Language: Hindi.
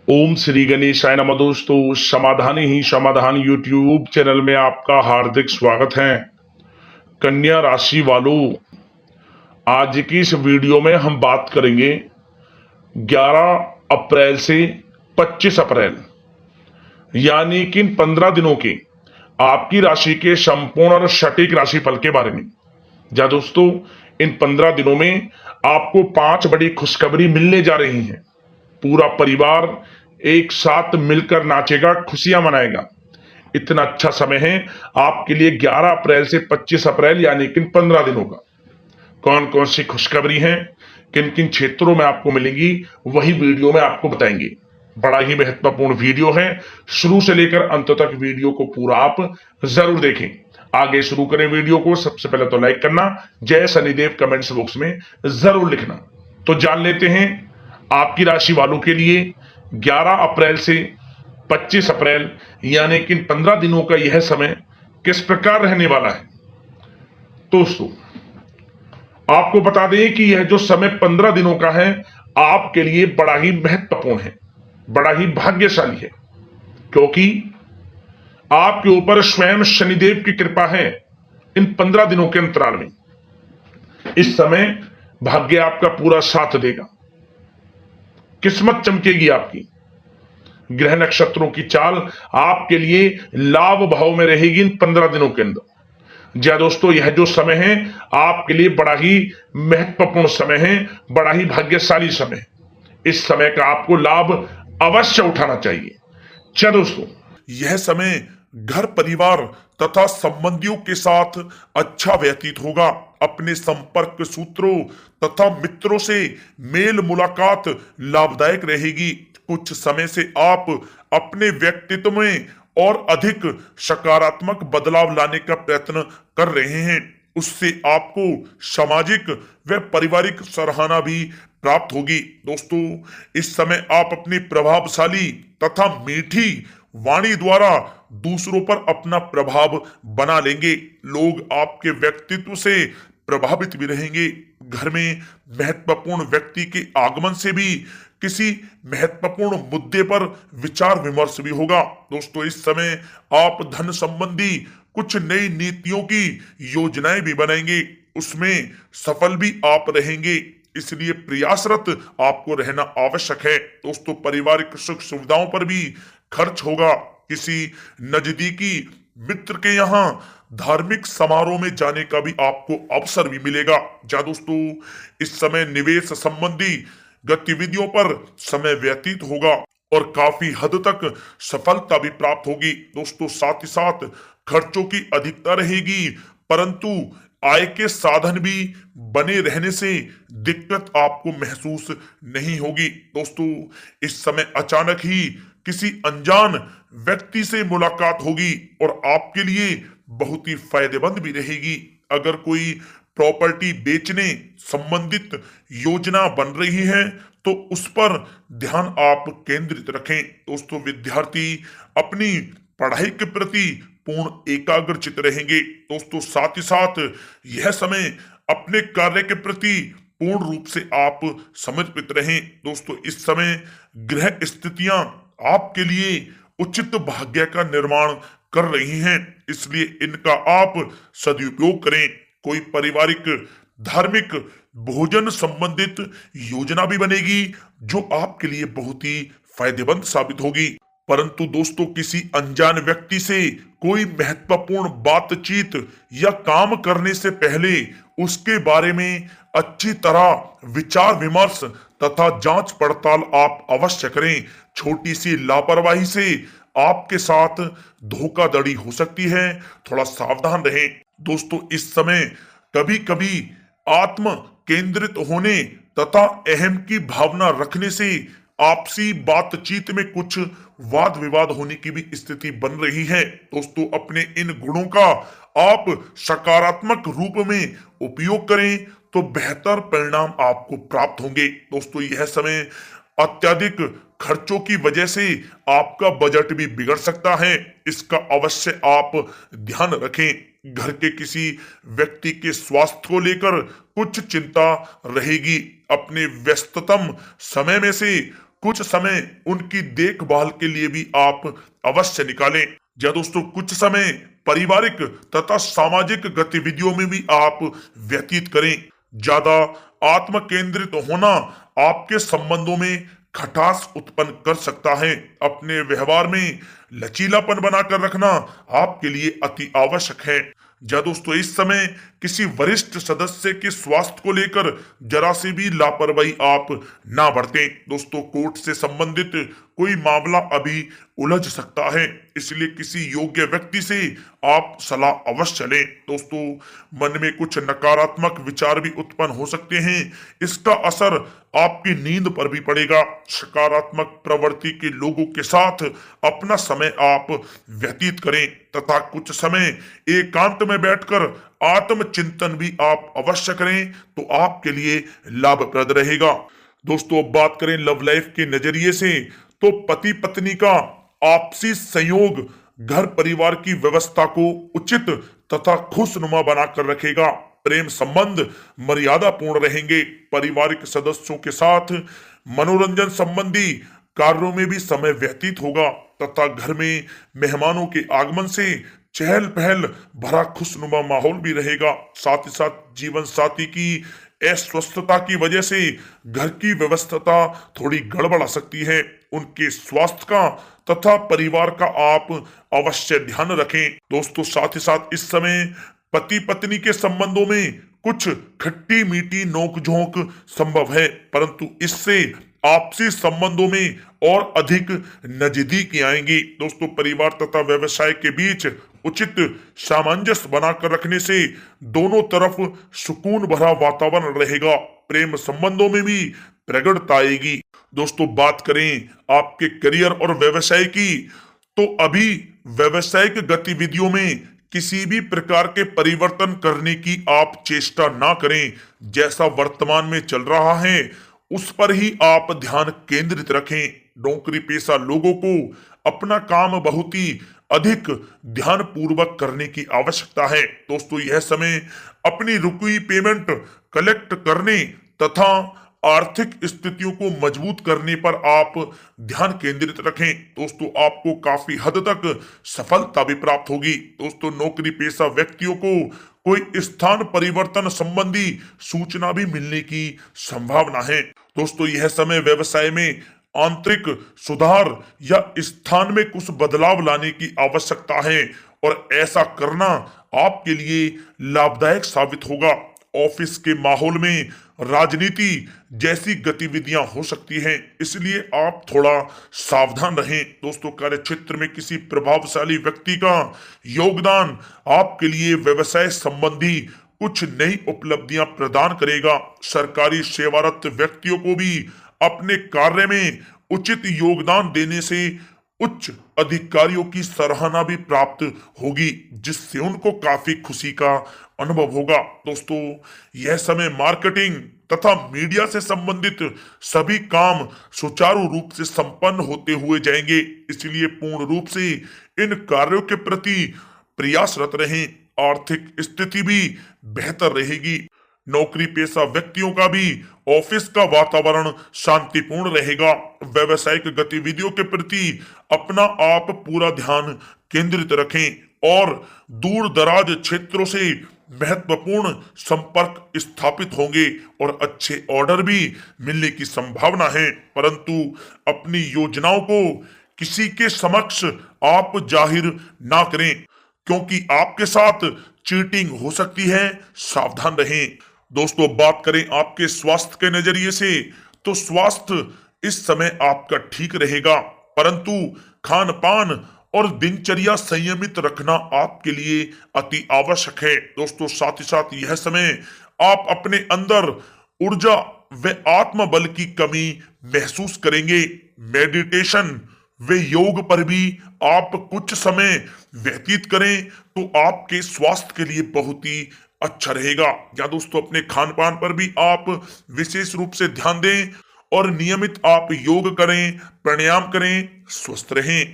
ओम श्री गणेशाय नमः। दोस्तों, समाधान ही समाधान यूट्यूब चैनल में आपका हार्दिक स्वागत है। कन्या राशि वालों, आज की इस वीडियो में हम बात करेंगे 11 अप्रैल से 25 अप्रैल यानी कि इन 15 दिनों के आपकी राशि के संपूर्ण और सटीक राशिफल के बारे में। जा दोस्तों, इन 15 दिनों में आपको 5 बड़ी खुशखबरी मिलने जा रही हैं। पूरा परिवार एक साथ मिलकर नाचेगा, खुशियां मनाएगा। इतना अच्छा समय है आपके लिए 11 अप्रैल से 25 अप्रैल यानी कि 15 दिनों का। कौन कौन सी खुशखबरी हैं, किन किन क्षेत्रों में आपको मिलेंगी, वही वीडियो में आपको बताएंगे। बड़ा ही महत्वपूर्ण वीडियो है, शुरू से लेकर अंत तक वीडियो को पूरा आप जरूर देखें। आगे शुरू करें वीडियो को। सबसे पहले तो लाइक करना, जय शनिदेव कमेंट्स बॉक्स में जरूर लिखना। तो जान लेते हैं आपकी राशि वालों के लिए 11 अप्रैल से 25 अप्रैल यानी कि 15 दिनों का यह समय किस प्रकार रहने वाला है। दोस्तों, आपको बता दें कि यह जो समय 15 दिनों का है आपके लिए बड़ा ही महत्वपूर्ण है, बड़ा ही भाग्यशाली है, क्योंकि आपके ऊपर स्वयं शनिदेव की कृपा है। इन 15 दिनों के अंतराल में इस समय भाग्य आपका पूरा साथ देगा, किस्मत चमकेगी आपकी। ग्रह नक्षत्रों की चाल आपके लिए लाभ भाव में रहेगी इन 15 दिनों के अंदर। जी दोस्तों, यह जो समय है आपके लिए बड़ा ही महत्वपूर्ण समय है, बड़ा ही भाग्यशाली समय है। इस समय का आपको लाभ अवश्य उठाना चाहिए। क्या दोस्तों, यह समय घर परिवार तथा संबंधियों के साथ अच्छा व्यतीत होगा। अपने संपर्क सूत्रों तथा मित्रों से मेल मुलाकात लाभदायक रहेगी। कुछ समय से आप अपने व्यक्तित्व में और अधिक सकारात्मक बदलाव लाने का प्रयत्न कर रहे हैं। उससे आपको सामाजिक व पारिवारिक सराहना भी प्राप्त होगी। दोस्तों, इस समय आप अपनी प्रभावशाली तथा मीठी वाणी द्वारा दूसरों पर अपना प्रभाव बना लेंगे। लोग आपके व्यक्तित्व से प्रभावित भी रहेंगे। घर में महत्वपूर्ण व्यक्ति के आगमन से भी किसी महत्वपूर्ण मुद्दे पर विचार विमर्श भी होगा। दोस्तों, इस समय आप धन संबंधी कुछ नई नीतियों की योजनाएं भी बनाएंगे, उसमें सफल भी आप रहेंगे। इसलिए प्रयासरत आपको रहना आवश्यक है। दोस्तों, पारिवारिक सुख सुविधाओं पर भी खर्च होगा। किसी नजदीकी मित्र के यहाँ धार्मिक समारोह में जाने का भी आपको अवसर भी मिलेगा। जा दोस्तों, इस समय निवेश संबंधी गतिविधियों पर समय व्यतीत होगा और काफी हद तक सफलता भी प्राप्त होगी। दोस्तों, साथ ही साथ खर्चों की अधिकता रहेगी, परंतु आय के साधन भी बने रहने से दिक्कत आपको महसूस नहीं होगी। दोस्तों, इस समय अचानक ही किसी अनजान व्यक्ति से मुलाकात होगी और आपके लिए बहुत ही फायदेमंद भी रहेगी। अगर कोई प्रॉपर्टी बेचने संबंधित योजना बन रही है तो उस पर ध्यान आप केंद्रित रखें। दोस्तों, विद्यार्थी अपनी पढ़ाई के प्रति पूर्ण एकाग्रचित रहेंगे। दोस्तों, साथ ही साथ यह समय अपने कार्य के प्रति पूर्ण रूप से आप समर्पित रहें। दोस्तों, इस समय ग्रह स्थितियां आपके लिए उचित भाग्य का निर्माण कर रही हैं, इसलिए इनका आप सदुपयोग करें। कोई पारिवारिक धार्मिक भोजन संबंधित योजना भी बनेगी जो आपके लिए बहुत ही फायदेमंद साबित होगी। परंतु दोस्तों, किसी अनजान व्यक्ति से कोई महत्वपूर्ण बातचीत या काम करने से पहले उसके बारे में अच्छी तरह विचार विमर्श तथा जांच पड़ताल आप अवश्य करें। छोटी सी लापरवाही से आपके साथ धोखाधड़ी हो सकती है, थोड़ा सावधान रहें। दोस्तों, इस समय कभी कभी आत्म केंद्रित होने तथा अहम की भावना रखने से आपसी बातचीत में कुछ वाद विवाद होने की भी स्थिति बन रही है। दोस्तों, अपने इन गुणों का आप सकारात्मक रूप में उपयोग करें तो बेहतर परिणाम आपको प्राप्त होंगे। दोस्तों, यह समय अत्यधिक खर्चों की वजह से आपका बजट भी बिगड़ सकता है, इसका अवश्य आप ध्यान रखें। घर के किसी व्यक्ति के स्वास्थ्य को लेकर कुछ चिंता रहेगी। अपने व्यस्ततम समय में से कुछ समय उनकी देखभाल के लिए भी आप अवश्य निकालें। या दोस्तों, कुछ समय पारिवारिक तथा सामाजिक गतिविधियों में भी आप व्यतीत करें। ज्यादा आत्म केंद्रित होना आपके संबंधों में खटास उत्पन्न कर सकता है। अपने व्यवहार में लचीलापन बनाकर रखना आपके लिए अति आवश्यक है। या दोस्तों, इस समय किसी वरिष्ठ सदस्य के स्वास्थ्य को लेकर जरा सी भी लापरवाही आप ना बरतें। दोस्तों, कोर्ट से संबंधित कोई मामला अभी उलझ सकता है, इसलिए किसी योग्य व्यक्ति से आप सलाह अवश्य लें। दोस्तों, मन में कुछ नकारात्मक विचार भी उत्पन्न हो सकते हैं, इसका असर आपकी नींद पर भी पड़ेगा। सकारात्मक प्रवृत्ति के लोगों के साथ अपना समय आप व्यतीत करें तथा कुछ समय एकांत में बैठकर आत्मचिंतन भी आप अवश्य करें, तो आपके लिए लाभप्रद रहेगा। दोस्तों, अब बात करें लव लाइफ के नजरिए से, तो पति पत्नी का आपसी संयोग घर परिवार की व्यवस्था को उचित तथा खुशनुमा बनाकर रखेगा। प्रेम संबंध मर्यादा पूर्ण रहेंगे। पारिवारिक सदस्यों के साथ मनोरंजन संबंधी कार्यों में भी समय व्यतीत होगा तथा घर में मेहमानों के आगमन से चहल पहल भरा खुशनुमा माहौल भी रहेगा। साथ ही साथ जीवन साथी की अस्वस्थता की वजह से घर की व्यवस्था थोड़ी गड़बड़ा सकती है। उनके स्वास्थ्य का तथा परिवार का आप अवश्य ध्यान रखें। दोस्तों, साथ ही साथ इस समय पति पत्नी के संबंधों में कुछ खट्टी मीठी नोकझोंक संभव है, परंतु इससे आपसी संबंधों में और अधिक नजदीकी आएंगी। दोस्तों, परिवार तथा व्यवसाय के बीच उचित सामंजस्य बनाकर रखने से दोनों तरफ सुकून भरा वातावरण रहेगा। प्रेम संबंधों में भी प्रगड़ता आएगी। दोस्तों, बात करें आपके करियर और व्यवसाय की, तो अभी व्यवसायिक गतिविधियों में किसी भी प्रकार के परिवर्तन करने की आप चेष्टा ना करें। जैसा वर्तमान में चल रहा है उस पर ही आप ध्यान केंद्रित रखें। नौकरी पेशा लोगों को अपना काम बहुत ही अधिक ध्यान पूर्वक करने की आवश्यकता है। दोस्तों, यह समय अपनी रुकी पेमेंट कलेक्ट करने तथा आर्थिक स्थितियों को मजबूत करने पर आप ध्यान केंद्रित रखें। दोस्तों, आपको काफी हद तक सफलता भी प्राप्त होगी। दोस्तों, नौकरी पेशा व्यक्तियों को कोई स्थान परिवर्तन संबंधी सूचना भी मिलने की संभावना है। दोस्तों, यह समय व्यवसाय में आंतरिक सुधार या स्थान में कुछ बदलाव लाने की आवश्यकता है और ऐसा करना आपके लिए लाभदायक साबित होगा। ऑफिस के माहौल में राजनीति जैसी गतिविधियां हो सकती हैं, इसलिए आप थोड़ा सावधान रहें। दोस्तों, कार्य क्षेत्र में किसी प्रभावशाली व्यक्ति का योगदान आपके लिए व्यवसाय संबंधी कुछ नई उपलब्धियां प्रदान करेगा। सरकारी सेवारत व्यक्तियों को भी अपने कार्य में उचित योगदान देने से उच्च अधिकारियों की सराहना भी प्राप्त होगी, जिससे उनको काफी खुशी का अनुभव होगा। दोस्तों, यह समय मार्केटिंग तथा मीडिया से संबंधित सभी काम सुचारू रूप से संपन्न होते हुए जाएंगे, इसलिए पूर्ण रूप से इन कार्यों के प्रति प्रयासरत रहें। आर्थिक स्थिति भी बेहतर रहेगी। नौकरी पेशा व्यक्तियों का भी ऑफिस का वातावरण शांतिपूर्ण रहेगा। व्यवसायिक गतिविधियों के प्रति अपना आप पूरा ध्यान केंद्रित रखें और दूर दराज क्षेत्रों से महत्वपूर्ण संपर्क स्थापित होंगे और अच्छे ऑर्डर भी मिलने की संभावना है। परंतु अपनी योजनाओं को किसी के समक्ष आप जाहिर ना करें, क्योंकि आपके साथ चीटिंग हो सकती है। सावधान रहें। दोस्तों, बात करें आपके स्वास्थ्य के नजरिए से, तो स्वास्थ्य इस समय आपका ठीक रहेगा, परंतु खान पान और दिनचर्या संयमित रखना आपके लिए अति आवश्यक है। दोस्तों, साथ ही साथ यह समय आप अपने अंदर ऊर्जा व आत्मबल की कमी महसूस करेंगे। मेडिटेशन वे योग पर भी आप कुछ समय व्यतीत करें तो आपके स्वास्थ्य के लिए बहुत ही अच्छा रहेगा। या दोस्तों, अपने खान पान पर भी आप विशेष रूप से ध्यान दें और नियमित आप योग करें, प्राणायाम करें, स्वस्थ रहें।